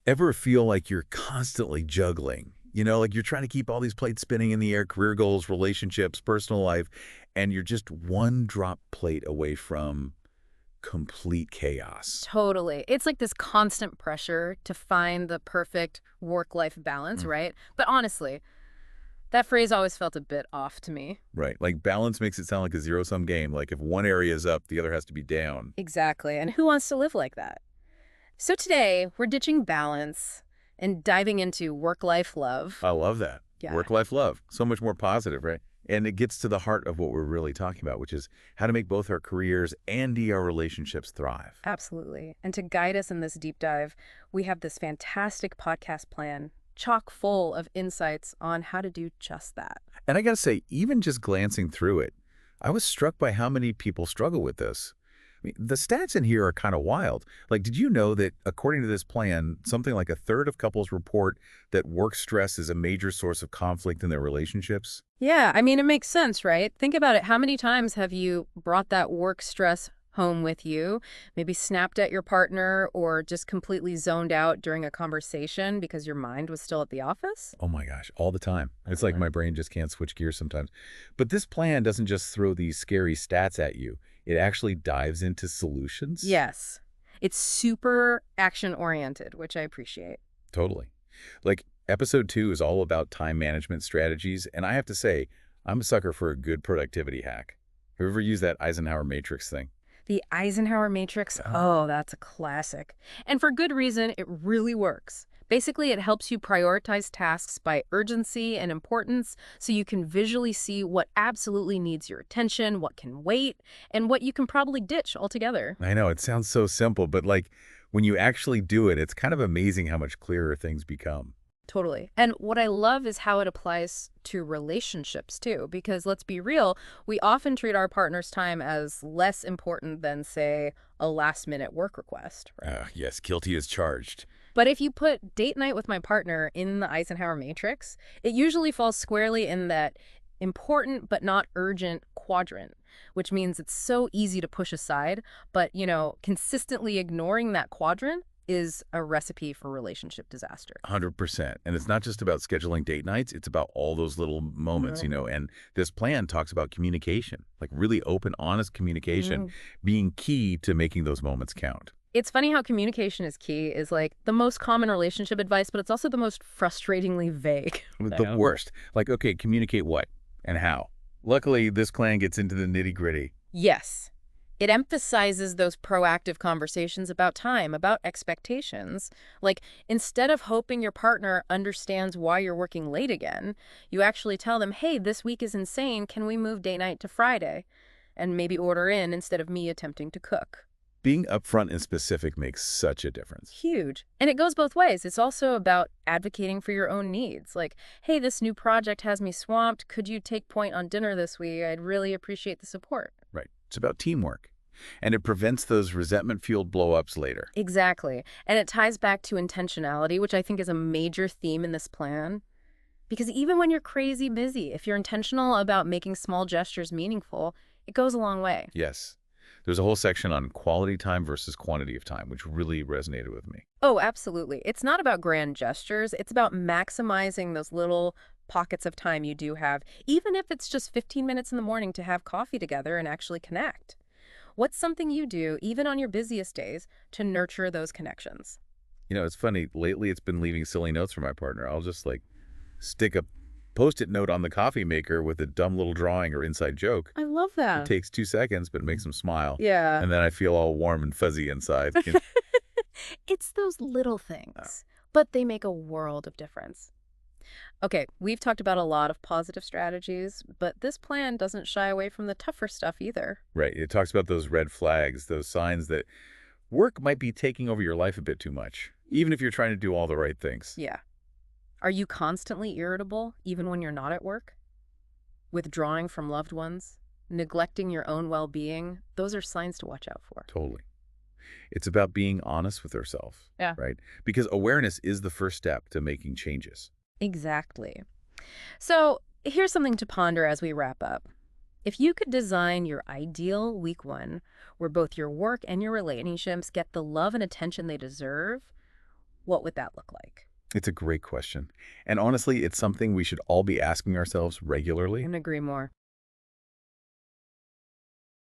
Ever feel like you're constantly juggling? Like you're trying to keep all these plates spinning in the air, career goals, relationships, personal life, and you're just one drop plate away from complete chaos. Totally. It's like this constant pressure to find the perfect work-life balance, Mm, right? But honestly, that phrase always felt a bit off to me. right. Like balance makes it sound like a zero-sum game. Like if one area is up, the other has to be down. Exactly. And who wants to live like that? So today, we're ditching balance and diving into work-life love. I love that. Yeah, Work-life love. So much more positive, right? And it gets to the heart of what we're really talking about, which is how to make both our careers and our relationships thrive. absolutely. And to guide us in this deep dive, we have this fantastic podcast plan, chock full of insights on how to do just that. And I got to say, even just glancing through it, I was struck by how many people struggle with this. I mean, the stats in here are kind of wild. Like, did you know that according to this plan, something like a third of couples report that work stress is a major source of conflict in their relationships? Yeah, I mean, it makes sense, right? Think about it. How many times have you brought that work stress home with you? Maybe snapped at your partner or just completely zoned out during a conversation because your mind was still at the office? Oh my gosh, all the time. It's like Totally. my brain just can't switch gears sometimes. But this plan doesn't just throw these scary stats at you. It actually dives into solutions. Yes. It's super action-oriented, which I appreciate. Totally. Like episode 2 is all about time management strategies, and I have to say, I'm a sucker for a good productivity hack. Have you ever used that Eisenhower matrix thing? The Eisenhower Matrix, Uh, oh, that's a classic. And for good reason, it really works. Basically, it helps you prioritize tasks by urgency and importance so you can visually see what absolutely needs your attention, what can wait, and what you can probably ditch altogether. I know it sounds so simple, but like when you actually do it, it's kind of amazing how much clearer things become. Totally. And what I love is how it applies to relationships too, because let's be real, we often treat our partner's time as less important than, say, a last minute work request, right? Yes, guilty as charged. But if you put date night with my partner in the Eisenhower matrix, it usually falls squarely in that important but not urgent quadrant, which means it's so easy to push aside. But, consistently ignoring that quadrant is a recipe for relationship disaster. 100%. And it's not just about scheduling date nights, it's about all those little moments, Mhm. and this plan talks about communication, like really open, honest communication Mhm. being key to making those moments count. It's funny how communication is key is like the most common relationship advice, but it's also the most frustratingly vague. The worst. Like, okay, communicate what and how. Luckily, this plan gets into the nitty-gritty. Yes. It emphasizes those proactive conversations about time, about expectations. Like, instead of hoping your partner understands why you're working late again, you actually tell them, hey, this week is insane. Can we move date night to Friday? And maybe order in instead of me attempting to cook. Being upfront and specific makes such a difference. Huge. And it goes both ways. It's also about advocating for your own needs. Like, hey, this new project has me swamped. Could you take point on dinner this week? I'd really appreciate the support. Right. It's about teamwork. And it prevents those resentment-fueled blow-ups later. Exactly. And it ties back to intentionality, which I think is a major theme in this plan. Because even when you're crazy busy, if you're intentional about making small gestures meaningful, it goes a long way. Yes. There's a whole section on quality time versus quantity of time, which really resonated with me. Oh, absolutely. It's not about grand gestures. It's about maximizing those little pockets of time you do have, even if it's just 15 minutes in the morning to have coffee together and actually connect. What's something you do, even on your busiest days, to nurture those connections? It's funny. Lately, it's been leaving silly notes for my partner. I'll just like stick a Post-it note on the coffee maker with a dumb little drawing or inside joke. I love It that. takes 2 seconds, but it makes them smile. Yeah. And then I feel all warm and fuzzy inside. It's those little Oh, things, but they make a world of difference. Okay, we've talked about a lot of positive strategies, but this plan doesn't shy away from the tougher stuff either. right. It talks about those red flags, those signs that work might be taking over your life a bit too much, even if you're trying to do all the right things. Yeah. Are you constantly irritable, even when you're not at work? Withdrawing from loved ones? Neglecting your own well-being? Those are signs to watch out for. Totally. It's about being honest with yourself, Yeah. right? Because awareness is the first step to making changes. Exactly. So here's something to ponder as we wrap up. If you could design your ideal week one, where both your work and your relationships get the love and attention they deserve, what would that look like? It's a great question. And honestly, it's something we should all be asking ourselves regularly. Couldn't agree more.